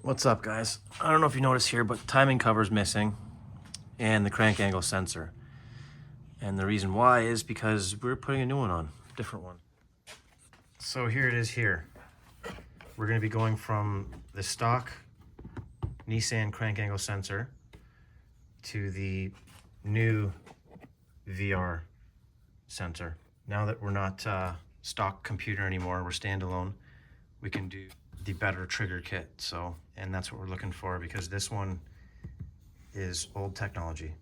What's up, guys? I don't know if you noticed here, but timing cover's missing and the crank angle sensor. And the reason why is because we're putting a new one on, different one. So here it is here. We're gonna be going from the stock Nissan crank angle sensor to the new VR sensor. Now that we're not stock computer anymore, we're standalone, we can do the better trigger kit. So, and that's what we're looking for because this one is old technology.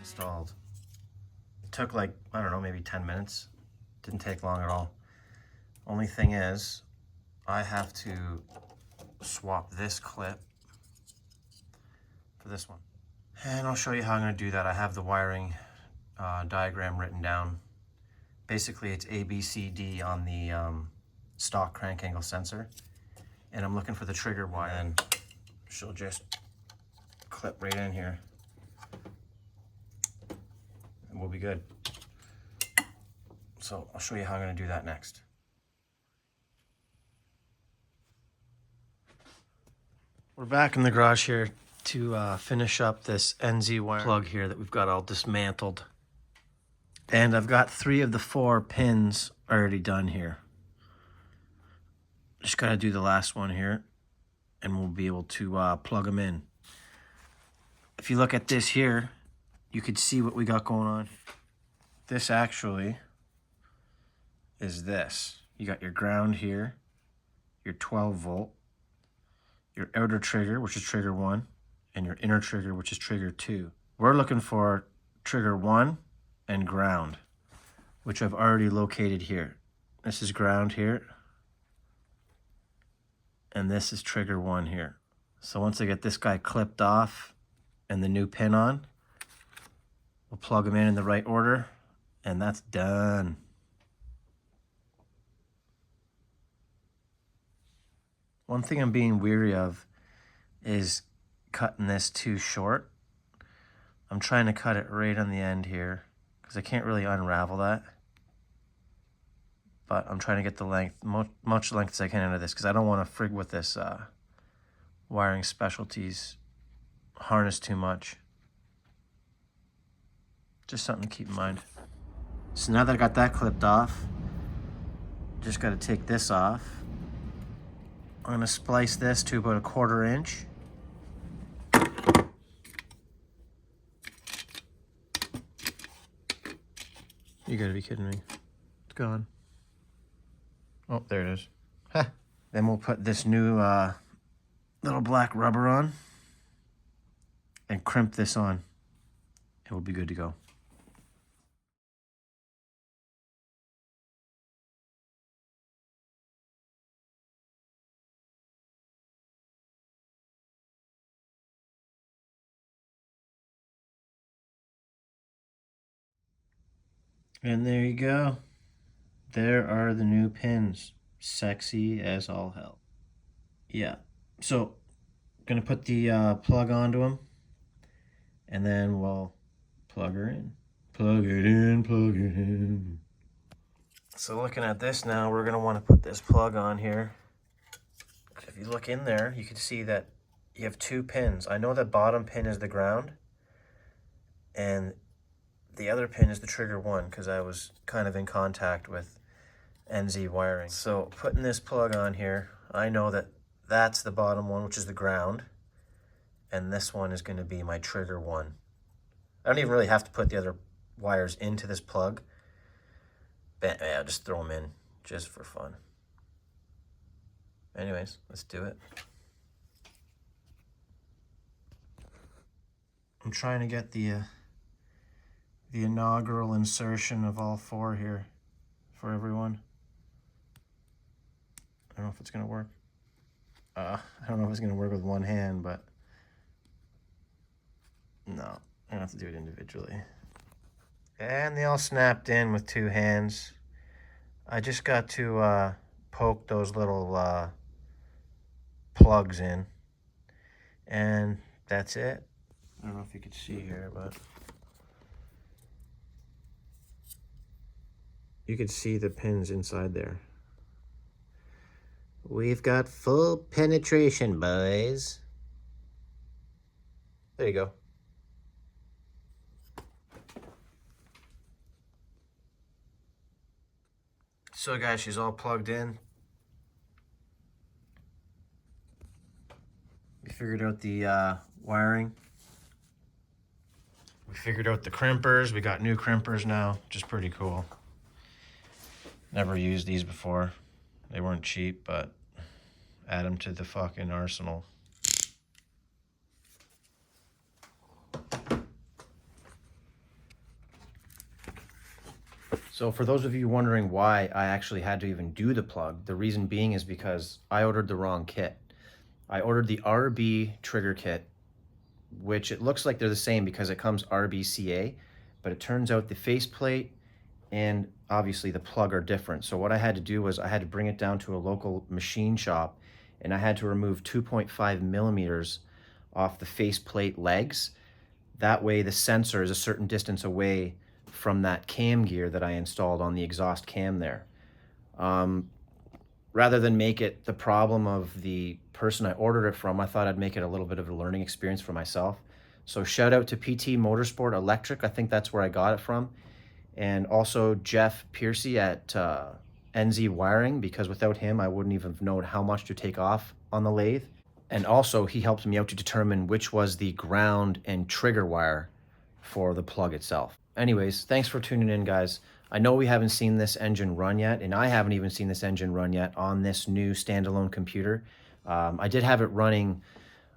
Installed. It took like, I don't know, maybe 10 minutes. Didn't take long at all. Only thing is, I have to swap this clip for this one. And I'll show you how I'm going to do that. I have the wiring diagram written down. Basically, it's A, B, C, D on the stock crank angle sensor. And I'm looking for the trigger wire. And she'll just clip right in here. And we'll be good. So I'll show you how I'm going to do that next. We're back in the garage here to finish up this NzWiring plug here that we've got all dismantled. And I've got 3 of the 4 pins already done here. Just got to do the last one here and we'll be able to plug them in. If you look at this here, you could see what we got going on. This actually is this. You got your ground here, your 12 volt, your outer trigger, which is trigger 1, and your inner trigger, which is trigger 2. We're looking for trigger 1 and ground, which I've already located here. This is ground here, and this is trigger 1 here. So once I get this guy clipped off and the new pin on, we'll plug them in the right order, and that's done. One thing I'm being weary of is cutting this too short. I'm trying to cut it right on the end here because I can't really unravel that. But I'm trying to get the length, much length as I can into this because I don't want to frig with this wiring specialties harness too much. Just something to keep in mind. So now that I got that clipped off, just got to take this off. I'm going to splice this to about 1/4 inch. You gotta be kidding me. It's gone. Oh, there it is. Ha! Then we'll put this new little black rubber on and crimp this on. It will be good to go. And there you go. There are the new pins. Sexy as all hell. Yeah. So, gonna put the plug onto them, and then we'll plug her in. Plug it in, plug it in. So looking at this now, we're gonna want to put this plug on here. If you look in there, you can see that you have two pins. I know the bottom pin is the ground, and the other pin is the trigger one, because I was kind of in contact with NzWiring. So putting this plug on here, I know that that's the bottom one, which is the ground, and this one is going to be my trigger one. I don't even really have to put the other wires into this plug. But yeah, I'll just throw them in just for fun. Anyways, let's do it. I'm trying to get the inaugural insertion of all four here for everyone. I don't know if it's gonna work. I don't know if it's gonna work with one hand, but no, I'm gonna have to do it individually. And they all snapped in with two hands. I just got to poke those little plugs in, and that's it. I don't know if you could see here, but you could see the pins inside there. We've got full penetration, boys. There you go. So guys, she's all plugged in. We figured out the wiring. We figured out the crimpers. We got new crimpers now, which is pretty cool. Never used these before. They weren't cheap, but add them to the fucking arsenal. So for those of you wondering why I actually had to even do the plug, the reason being is because I ordered the wrong kit. I ordered the RB trigger kit, which it looks like they're the same because it comes RBCA, but it turns out the faceplate and obviously the plug are different. So what I had to do was I had to bring it down to a local machine shop, and I had to remove 2.5 millimeters off the faceplate legs. That way the sensor is a certain distance away from that cam gear that I installed on the exhaust cam there. Rather than make it the problem of the person I ordered it from, I thought I'd make it a little bit of a learning experience for myself. So shout out to PT Motorsport Electric. I think that's where I got it from. And also Jeff Piercy at NzWiring, because without him, I wouldn't even have known how much to take off on the lathe. And also he helped me out to determine which was the ground and trigger wire for the plug itself. Anyways, thanks for tuning in, guys. I know we haven't seen this engine run yet, and I haven't even seen this engine run yet on this new standalone computer. I did have it running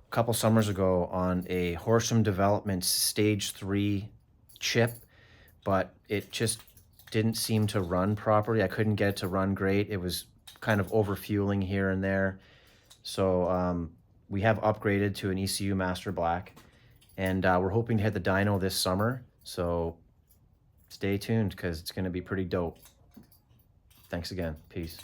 a couple summers ago on a Horsham Development Stage 3 chip, but it just didn't seem to run properly. I couldn't get it to run great. It was kind of overfueling here and there. So we have upgraded to an ECU Master Black, and we're hoping to hit the dyno this summer. So stay tuned because it's going to be pretty dope. Thanks again. Peace.